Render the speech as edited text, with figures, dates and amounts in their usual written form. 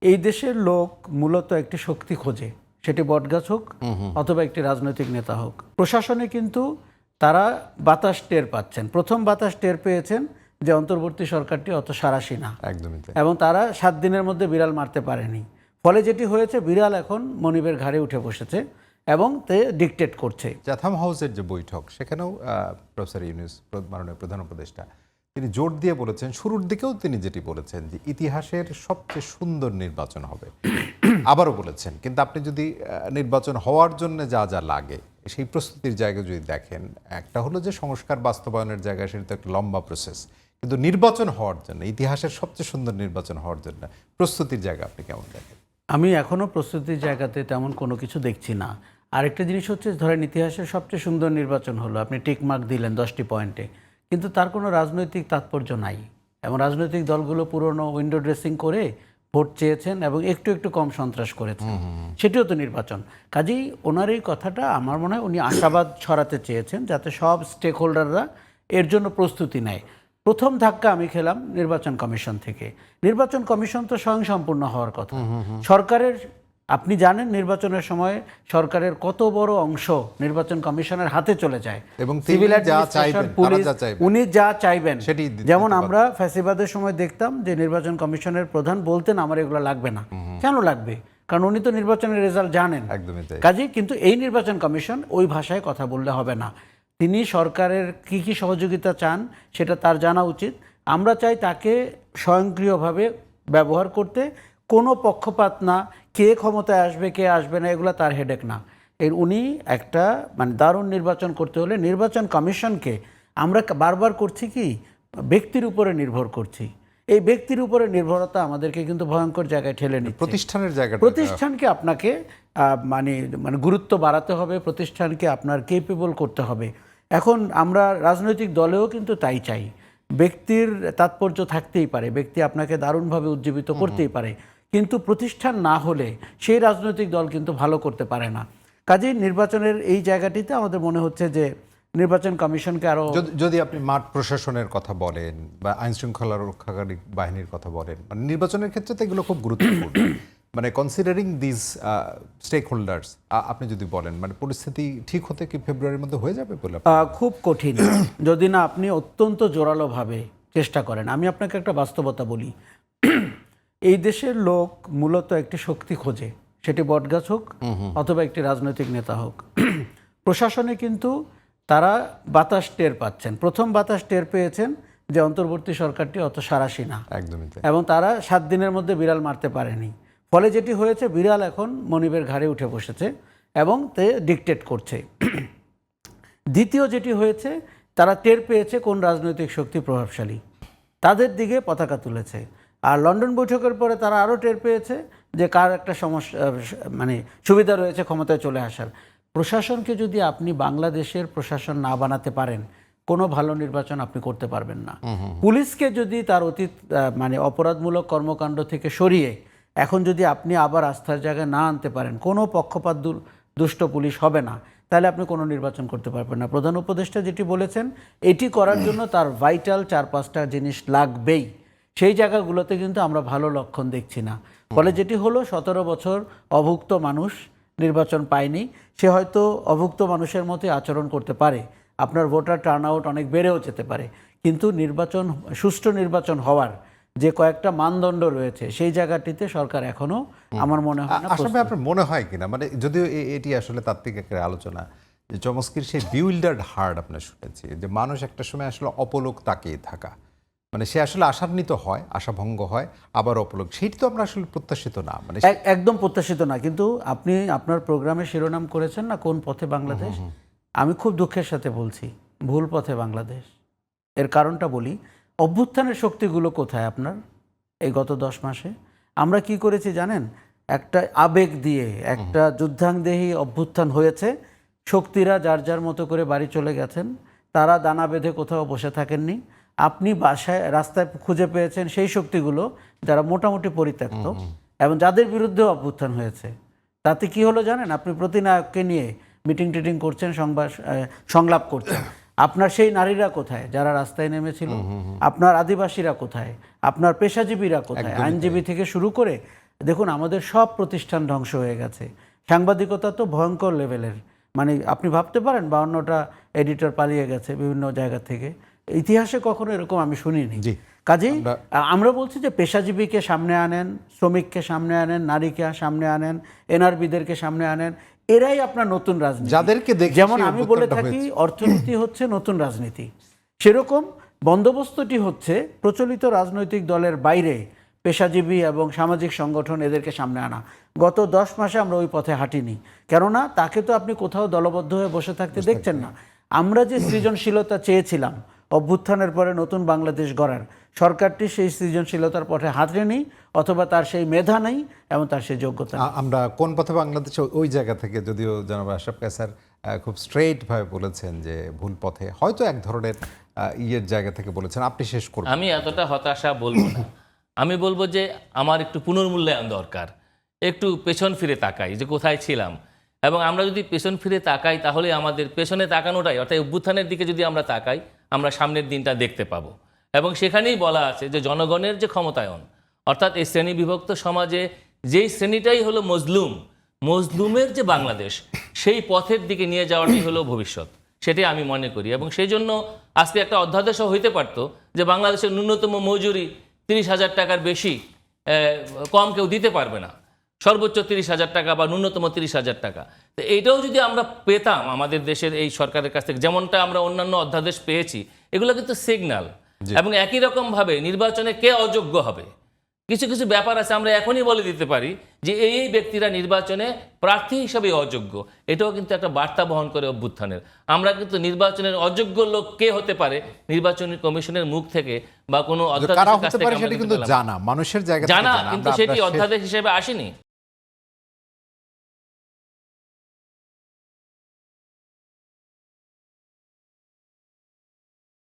এই দেশের লোক মূলত একটি শক্তি খোঁজে, সেটি বটগাছ হোক অথবা একটি রাজনৈতিক নেতা হোক। প্রশাসনে কিন্তু তারা বাতাস টের পাচ্ছেন। প্রথম বাতাস টের পেয়েছেন যে অন্তর্বর্তী সরকারটি অত সারাসি না, একদমই তাই। এবং তারা 7 দিনের মধ্যে বিড়াল মারতে পারেনি। ফলে যেটি হয়েছে, বিড়াল এখন মনিবের ঘাড়ে উঠে বসেছে এবং তে ডিকটেট করছে। চ্যাথাম হাউসের যে বৈঠক, সেখানেও প্রফেসর ইউনূস মাননীয় প্রধান উপদেষ্টা তিনি জোর দিয়ে বলেছেন, শুরুর দিকেও তিনি যেটি বলেছেন যে ইতিহাসের সবচেয়ে সুন্দর নির্বাচন হবে। আবারও বলেছেন, কিন্তু আপনি যদি নির্বাচন হওয়ার জন্য যা যা লাগে সেই প্রস্তুতির জায়গা যদি দেখেন, একটা হলো যে সংস্কার বাস্তবায়নের জায়গায় সেটা তো একটা লম্বা প্রসেস, কিন্তু নির্বাচন হওয়ার জন্য, ইতিহাসের সবচেয়ে সুন্দর নির্বাচন হওয়ার জন্য প্রস্তুতির জায়গা আপনি কেমন দেখেন? আমি এখনও প্রস্তুতির জায়গাতে তেমন কোনো কিছু দেখছি না। আরেকটা জিনিস হচ্ছে, ধরেন ইতিহাসের সবচেয়ে সুন্দর নির্বাচন হলো, আপনি টিকমার্ক দিলেন 10টি পয়েন্টে, কিন্তু তার কোনো রাজনৈতিক তাৎপর্য নাই। এবং রাজনৈতিক দলগুলো পুরনো উইন্ডো ড্রেসিং করে ভোট চেয়েছেন এবং একটু একটু কম সন্ত্রাস করেছেন, সেটিও তো নির্বাচন। কাজেই ওনার এই কথাটা আমার মনে হয় উনি আশাবাদ ছড়াতে চেয়েছেন, যাতে সব স্টেক হোল্ডাররা এর জন্য প্রস্তুতি নেয়। প্রথম ধাক্কা আমি খেলাম নির্বাচন কমিশন থেকে। নির্বাচন কমিশন তো স্বয়ংসম্পূর্ণ হওয়ার কথা। সরকারের, আপনি জানেন নির্বাচনের সময় সরকারের কত বড় অংশ নির্বাচন কমিশনের হাতে চলে যায়, এবং সিভিল যা অ্যাডমিনিস্ট্রেশন, চাইবেন, পুলিশ, তারা যা চাইবেন, উনি যা চাইবেন সেটি যেমন আমরা ফ্যাসিবাদের সময় দেখতাম যে নির্বাচন কমিশনের প্রধান বলতেন আমার এগুলো লাগবে না। কেন লাগবে? কারণ উনি তো নির্বাচনের রেজাল্ট জানেন। একদমই তাই। কাজেই কিন্তু এই নির্বাচন কমিশন ওই ভাষায় কথা বললে হবে না। তিনি সরকারের কি কি সহযোগিতা চান সেটা তার জানা উচিত। আমরা চাই তাকে স্বয়ংক্রিয়ভাবে ব্যবহার করতে, কোনো পক্ষপাত না, কে ক্ষমতায় আসবে কে আসবে না এগুলো তার হেডেক না। উনি একটা দারুণ নির্বাচন করতে হলে নির্বাচন কমিশনকে আমরা বারবার করছি কি, ব্যক্তির উপরে নির্ভর করছি। এই ব্যক্তির উপরে নির্ভরতা আমাদেরকে কিন্তু ভয়ঙ্কর জায়গায় ঠেলে নিচ্ছে। প্রতিষ্ঠানের জায়গাটা, প্রতিষ্ঠানকে আপনাকে মানে গুরুত্ব বাড়াতে হবে, প্রতিষ্ঠানকে আপনার কেপেবল করতে হবে। এখন আমরা রাজনৈতিক দলেও কিন্তু তাই চাই। ব্যক্তির তাৎপর্য থাকতেই পারে, ব্যক্তি আপনাকে দারুণভাবে উজ্জীবিত করতেই পারে, কিন্তু প্রতিষ্ঠান না হলে সেই রাজনৈতিক দল কিন্তু ভালো করতে পারে না। কাজেই নির্বাচনের এই জায়গাটিতে আমাদের মনে হচ্ছে যে নির্বাচন কমিশনকে আরও, যদি আপনি মাঠ প্রশাসনের কথা বলেন বা আইন শৃঙ্খলা রক্ষাকারী বাহিনীর কথা বলেন, মানে নির্বাচনের ক্ষেত্রে তো এগুলো খুব গুরুত্বপূর্ণ। মানে কনসিডারিং দিস স্টেক হোল্ডার্স, আপনি যদি বলেন মানে পরিস্থিতি ঠিক হতে কি ফেব্রুয়ারির মধ্যে হয়ে যাবে বলে? খুব কঠিন যদি না আপনি অত্যন্ত জোরালোভাবে চেষ্টা করেন। আমি আপনাকে একটা বাস্তবতা বলি, এই দেশের লোক মূলত একটি শক্তি খোঁজে, সেটি বটগাছ হোক অথবা একটি রাজনৈতিক নেতা হোক। প্রশাসনে কিন্তু তারা বাতাস টের পাচ্ছেন। প্রথম বাতাস টের পেয়েছেন যে অন্তর্বর্তী সরকারটি অত সারাসি না, একদমই তাই। এবং তারা 7 দিনের মধ্যে বিড়াল মারতে পারেনি। ফলে যেটি হয়েছে, বিড়াল এখন মনিবের ঘাড়ে উঠে বসেছে এবং তে ডিকটেট করছে। দ্বিতীয় যেটি হয়েছে, তারা টের পেয়েছে কোন রাজনৈতিক শক্তি প্রভাবশালী, তাদের দিকে পতাকা তুলেছে। আর লন্ডন বৈঠকের পরে তারা আরও টের পেয়েছে যে কার একটা সমস্যা সুবিধা রয়েছে ক্ষমতায় চলে আসার। প্রশাসনকে যদি আপনি বাংলাদেশের প্রশাসন না বানাতে পারেন, কোনো ভালো নির্বাচন আপনি করতে পারবেন না। পুলিশকে যদি তার অতীত অপরাধমূলক কর্মকাণ্ড থেকে সরিয়ে এখন যদি আপনি আবার আস্থার জায়গায় না আনতে পারেন, কোনো পক্ষপাত দুষ্ট পুলিশ হবে না, তাহলে আপনি কোনো নির্বাচন করতে পারবেন না। প্রধান উপদেষ্টা যেটি বলেছেন, এটি করার জন্য তার ভাইটাল 4-5টা জিনিস লাগবেই। সেই জায়গাগুলোতে কিন্তু আমরা ভালো লক্ষণ দেখছি না। ফলে যেটি হলো, 17 বছর অভুক্ত মানুষ নির্বাচন পায়নি। সে হয়তো অভুক্ত মানুষের মতোই আচরণ করতে পারে, আপনার ভোটার টার্ন আউট অনেক বেড়েও যেতে পারে, কিন্তু নির্বাচন, সুষ্ঠু নির্বাচন হওয়ার যে কয়েকটা মানদণ্ড রয়েছে সেই জায়গাটিতে সরকার এখনো আমার মনে হয় না। আসলে আপনার মনে হয় কিনা, মানে যদিও এটি আসলে তাত্ত্বিক একটা আলোচনা, যে চমস্কির সেই বিউইল্ডার্ড হার্ট আপনার শুনেছি, যে মানুষ একটা সময় আসলে অপলোক তাকিয়ে থাকা, মানে সে আসলে আশান্বিত হয়, আশাভঙ্গ হয়, আবার অপলোক, সেইটি তো আমরা আসলে প্রত্যাশিত না। মানে একদম প্রত্যাশিত না। কিন্তু আপনি আপনার প্রোগ্রামে শিরোনাম করেছেন না, কোন পথে বাংলাদেশ। আমি খুব দুঃখের সাথে বলছি, ভুল পথে বাংলাদেশ। এর কারণটা বলি, অভ্যুত্থানের শক্তিগুলো কোথায় আপনার এই গত 10 মাসে? আমরা কি করেছি জানেন? একটা আবেগ দিয়ে একটা যুদ্ধাংদেহী অভ্যুত্থান হয়েছে, শক্তিরা যার যার মতো করে বাড়ি চলে গেছেন, তারা দানা বেঁধে কোথাও বসে থাকেননি। আপনি বাসায় রাস্তায় খুঁজে পেয়েছেন সেই শক্তিগুলো যারা মোটামুটি পরিত্যক্ত এবং যাদের বিরুদ্ধে অভ্যুত্থান হয়েছে। তাতে কি হলো জানেন? আপনি প্রতিনায়ককে নিয়ে মিটিং টিটিং করছেন, সংলাপ করছেন। আপনার সেই নারীরা কোথায় যারা রাস্তায় নেমেছিল? আপনার আদিবাসীরা কোথায়? আপনার পেশাজীবীরা কোথায়? আইনজীবী থেকে শুরু করে দেখুন আমাদের সব প্রতিষ্ঠান ধ্বংস হয়ে গেছে, সাংবাদিকতা তো ভয়ঙ্কর লেভেলের, মানে আপনি ভাবতে পারেন 52টা এডিটর পালিয়ে গেছে বিভিন্ন জায়গা থেকে, ইতিহাসে কখনো এরকম আমি শুনিনি। জি। কাজেই আমরা বলছি যে পেশাজীবীকে সামনে আনেন, শ্রমিককে সামনে আনেন, নারীকে সামনে আনেন, এনআরবিদেরকে সামনে আনেন, এরাই আপনার নতুন রাজনীতি। যাদেরকে দেখে যেমন সেই আমি বলে অভ্যুত্থানটা থাকি হয়েছে। অর্থনীতি হচ্ছে নতুন রাজনীতি, সেরকম বন্দোবস্তটি হচ্ছে প্রচলিত রাজনৈতিক দলের বাইরে পেশাজীবী এবং সামাজিক সংগঠন এদেরকে সামনে আনা। গত 10 মাসে আমরা ওই পথে হাঁটিনি, কেননা তাকে তো আপনি কোথাও দলবদ্ধ হয়ে বসে থাকতে দেখছেন না। আমরা যে সৃজনশীলতা চেয়েছিলাম অভ্যুত্থানের পরে নতুন বাংলাদেশ গড়ার, সরকারটি সেই সৃজনশীলতার পথে হাঁটেনি, অথবা তার সেই মেধা নেই এবং তার সেই যোগ্যতা নেই। আমরা কোন পথে বাংলাদেশে, ওই জায়গা থেকে যদিও জনাব আশরাফ কায়সার খুব স্ট্রেইট ভাবে বলেছেন যে ভুল পথে, হয়তো এক ধরনের ইয়ের জায়গা থেকে বলেছেন, আপনি শেষ করবেন। আমি এতটা হতাশা বলবো না, আমি বলবো যে আমার একটু পুনর্মূল্যায়ন দরকার, একটু পেছন ফিরে তাকাই যে কোথায় ছিলাম, এবং আমরা যদি পেছন ফিরে তাকাই তাহলে আমাদের পেছনে তাকানোটাই, অর্থাৎ অভ্যুত্থানের দিকে যদি আমরা তাকাই আমরা সামনের দিনটা দেখতে পাবো। এবং সেখানেই বলা আছে যে জনগণের যে ক্ষমতায়ন, অর্থাৎ এই শ্রেণী বিভক্ত সমাজে যেই শ্রেণীটাই হলো মজলুম, মজলুমের যে বাংলাদেশ, সেই পথের দিকে নিয়ে যাওয়াটাই হলো ভবিষ্যৎ, সেটাই আমি মনে করি। এবং সেই জন্য আজকে একটা অধ্যাদেশও হইতে পারতো যে বাংলাদেশের ন্যূনতম মজুরি 30,000 টাকার বেশি কম কেউ দিতে পারবে না, সর্বোচ্চ 30,000 টাকা বা ন্যূনতম 30,000 টাকা। তো এইটাও যদি আমরা পেতাম আমাদের দেশের এই সরকারের কাছ থেকে, যেমনটা আমরা অন্যান্য অধ্যাদেশ পেয়েছি, এগুলো কিন্তু সিগন্যাল। এবং একই রকমভাবে নির্বাচনে কে অযোগ্য হবে, কিছু কিছু ব্যাপার আছে আমরা এখনই বলে দিতে পারি যে এই ব্যক্তিরা নির্বাচনে প্রার্থী হিসেবে অযোগ্য, এটাও কিন্তু একটা বার্তা বহন করে অভ্যুত্থানের। আমরা কিন্তু নির্বাচনের অযোগ্য লোক কে হতে পারে নির্বাচনী কমিশনের মুখ থেকে বা কোনো কারা অধ্যাদেশের কাছ হতে থেকে পারে আমরা সেটা কিন্তু কিন্তু পেলাম না। জানা, মানুষের জায়গা থেকে জানা, জানা। কিন্তু সেটি অধ্যাদেশ হিসেবে আসেনি।